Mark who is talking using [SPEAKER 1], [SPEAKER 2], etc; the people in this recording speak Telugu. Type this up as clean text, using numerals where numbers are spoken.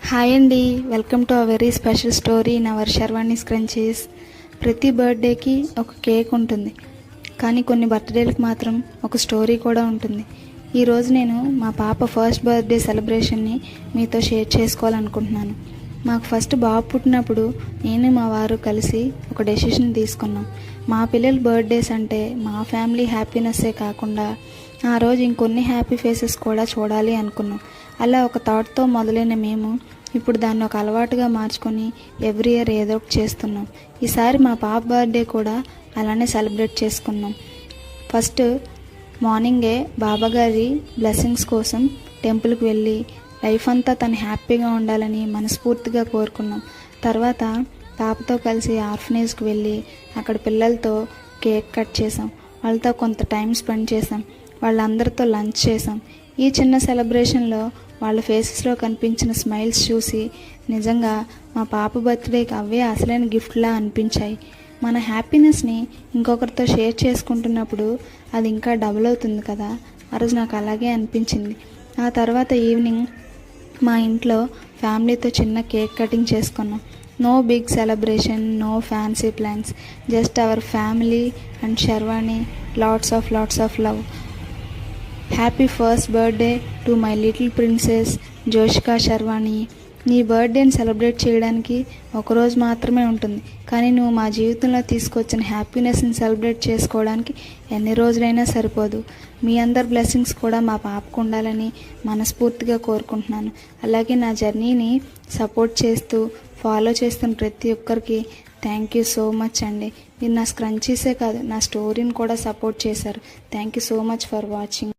[SPEAKER 1] హాయ్ అండి, welcome to a very special story in our Sharvani scrunchies. ప్రతి బర్త్డేకి ఒక కేక్ ఉంటుంది, కానీ కొన్ని బర్త్డేలకు మాత్రం ఒక స్టోరీ కూడా ఉంటుంది. ఈరోజు నేను మా పాప ఫస్ట్ బర్త్డే సెలబ్రేషన్ని మీతో షేర్ చేసుకోవాలనుకుంటున్నాను. మాకు ఫస్ట్ బాబు పుట్టినప్పుడు నేను మా వారు కలిసి ఒక డెసిషన్ తీసుకున్నాం. మా పిల్లల బర్త్డేస్ అంటే మా ఫ్యామిలీ హ్యాపీనెస్సే కాకుండా ఆ రోజు ఇంకొన్ని హ్యాపీ ఫేసెస్ కూడా చూడాలి అనుకున్నాం. అలా ఒక థాట్తో మొదలైన మేము ఇప్పుడు దాన్ని ఒక అలవాటుగా మార్చుకొని ఎవ్రీ ఇయర్ ఏదో ఒకటి చేస్తున్నాం. ఈసారి మా పాప బర్త్డే కూడా అలానే సెలబ్రేట్ చేసుకున్నాం. ఫస్ట్ మార్నింగే బాబాగారి బ్లెస్సింగ్స్ కోసం టెంపుల్కి వెళ్ళి లైఫ్ అంతా తను హ్యాపీగా ఉండాలని మనస్ఫూర్తిగా కోరుకున్నాం. తర్వాత పాపతో కలిసి ఆర్ఫనేజ్కి వెళ్ళి అక్కడ పిల్లలతో కేక్ కట్ చేసాం. వాళ్ళతో కొంత టైం స్పెండ్ చేసాం. వాళ్ళందరితో లంచ్ చేసాం. ఈ చిన్న సెలబ్రేషన్లో వాళ్ళ ఫేసెస్లో కనిపించిన స్మైల్స్ చూసి నిజంగా మా పాప బర్త్డేకి అవే అసలైన గిఫ్ట్లా అనిపించాయి. మన హ్యాపీనెస్ని ఇంకొకరితో షేర్ చేసుకుంటున్నప్పుడు అది ఇంకా డబుల్ అవుతుంది కదా. ఆ రోజు నాకు అలాగే అనిపించింది. ఆ తర్వాత ఈవినింగ్ మా ఇంట్లో ఫ్యామిలీతో చిన్న కేక్ కటింగ్ చేసుకున్నాం. No big celebration, no fancy plans, just our family and Sharvani. Lots of love. Happy first birthday to my little princess Joshika Sharvani. నీ బర్త్డేని సెలబ్రేట్ చేయడానికి ఒకరోజు మాత్రమే ఉంటుంది, కానీ నువ్వు మా జీవితంలో తీసుకొచ్చిన హ్యాపీనెస్ని సెలబ్రేట్ చేసుకోవడానికి ఎన్ని రోజులైనా సరిపోదు. మీ అందరి బ్లెస్సింగ్స్ కూడా మా పాపకు ఉండాలని మనస్ఫూర్తిగా కోరుకుంటున్నాను. అలాగే నా జర్నీని సపోర్ట్ చేస్తూ ఫాలో చేస్తున్న ప్రతి ఒక్కరికి థ్యాంక్ యూ సో మచ్ అండి. మీరు నా స్క్రంచీసే కాదు, నా స్టోరీని కూడా సపోర్ట్ చేశారు. Thank you so much for watching.